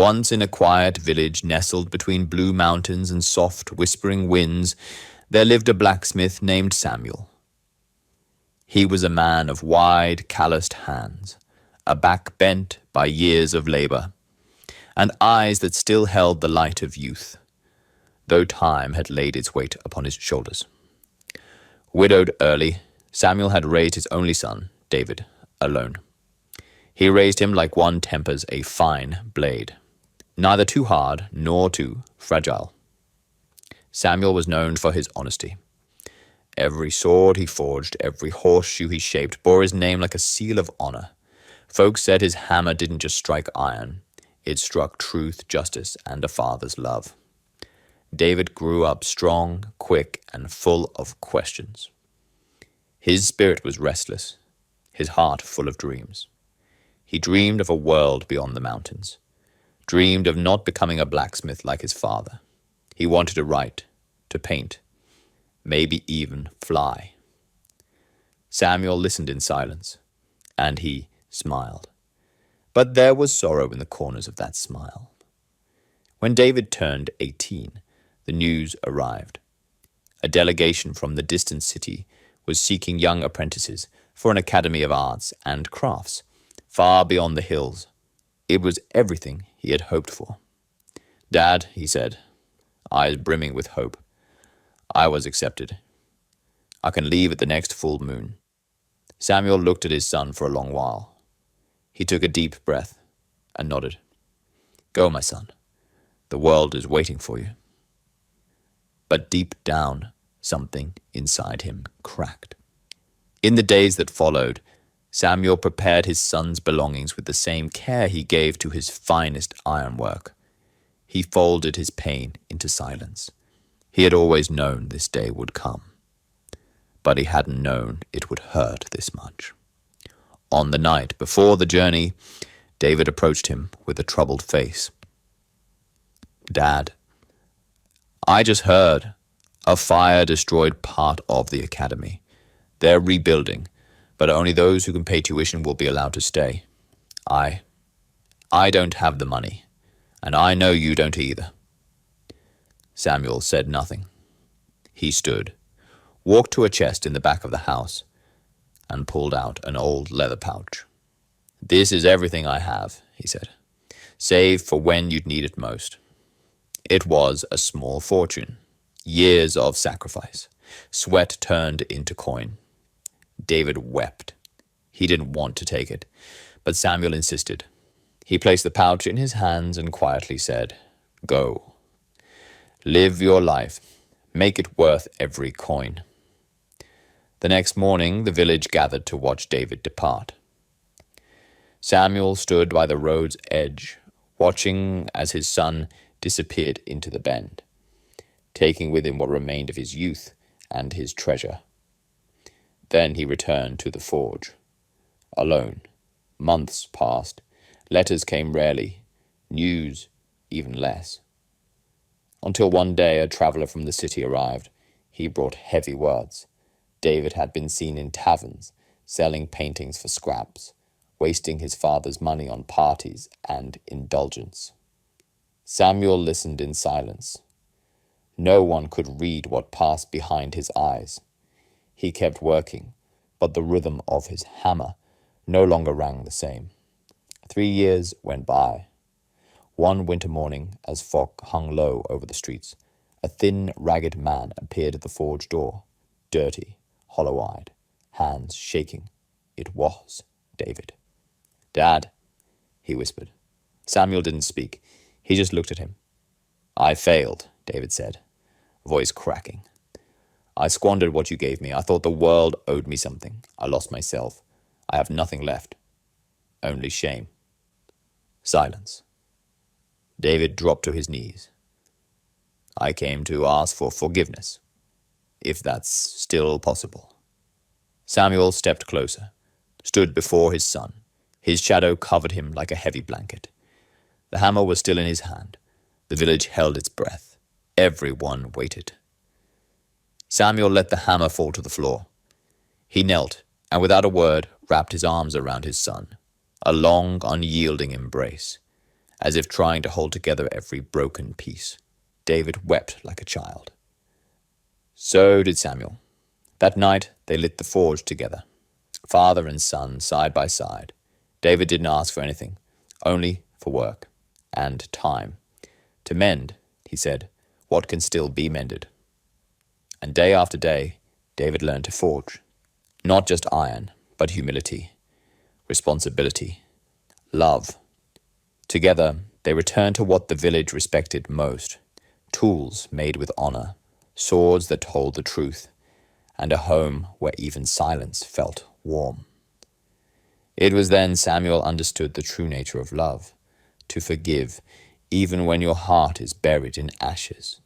Once in a quiet village nestled between blue mountains and soft, whispering winds, there lived a blacksmith named Samuel. He was a man of wide, calloused hands, a back bent by years of labor, and eyes that still held the light of youth, though time had laid its weight upon his shoulders. Widowed early, Samuel had raised his only son, David, alone. He raised him like one tempers a fine blade, neither too hard nor too fragile. Samuel was known for his honesty. Every sword he forged, every horseshoe he shaped, bore his name like a seal of honor. Folks said his hammer didn't just strike iron, it struck truth, justice, and a father's love. David grew up strong, quick, and full of questions. His spirit was restless, his heart full of dreams. He dreamed of a world beyond the mountains, dreamed of not becoming a blacksmith like his father. He wanted to write, to paint, maybe even fly. Samuel listened in silence, and he smiled. But there was sorrow in the corners of that smile. When David turned 18, the news arrived. A delegation from the distant city was seeking young apprentices for an academy of arts and crafts, far beyond the hills. It was everything he had hoped for. "Dad," he said, eyes brimming with hope, "I was accepted. I can leave at the next full moon." Samuel looked at his son for a long while. He took a deep breath and nodded. "Go, my son. The world is waiting for you." But deep down, something inside him cracked. In the days that followed, Samuel prepared his son's belongings with the same care he gave to his finest ironwork. He folded his pain into silence. He had always known this day would come, but he hadn't known it would hurt this much. On the night before the journey, David approached him with a troubled face. "Dad, I just heard a fire destroyed part of the academy. They're rebuilding, but only those who can pay tuition will be allowed to stay. I don't have the money, and I know you don't either." Samuel said nothing. He stood, walked to a chest in the back of the house, and pulled out an old leather pouch. "This is everything I have," he said. "Save for when you'd need it most." It was a small fortune, years of sacrifice, sweat turned into coin. David wept. He didn't want to take it, but Samuel insisted. He placed the pouch in his hands and quietly said, "Go. Live your life. Make it worth every coin." The next morning, the village gathered to watch David depart. Samuel stood by the road's edge, watching as his son disappeared into the bend, taking with him what remained of his youth and his treasure. Then he returned to the forge. Alone. Months passed. Letters came rarely. News even less. Until one day a traveler from the city arrived. He brought heavy words. David had been seen in taverns, selling paintings for scraps, wasting his father's money on parties and indulgence. Samuel listened in silence. No one could read what passed behind his eyes. He kept working, but the rhythm of his hammer no longer rang the same. 3 years went by. One winter morning, as fog hung low over the streets, a thin, ragged man appeared at the forge door, dirty, hollow-eyed, hands shaking. It was David. "Dad," he whispered. Samuel didn't speak. He just looked at him. "I failed," David said, voice cracking. "I squandered what you gave me. I thought the world owed me something. I lost myself. I have nothing left. Only shame." Silence. David dropped to his knees. "I came to ask for forgiveness, if that's still possible." Samuel stepped closer, stood before his son. His shadow covered him like a heavy blanket. The hammer was still in his hand. The village held its breath. Everyone waited. Samuel let the hammer fall to the floor. He knelt, and without a word, wrapped his arms around his son. A long, unyielding embrace. as if trying to hold together every broken piece. David wept like a child. So did Samuel. That night they lit the forge together, father and son side by side. David didn't ask for anything, only for work and time. To mend, he said, what can still be mended. And day after day, David learned to forge. Not just iron, but humility, responsibility, love. Together, they returned to what the village respected most: tools made with honor, swords that told the truth, and a home where even silence felt warm. It was then Samuel understood the true nature of love, to forgive even when your heart is buried in ashes.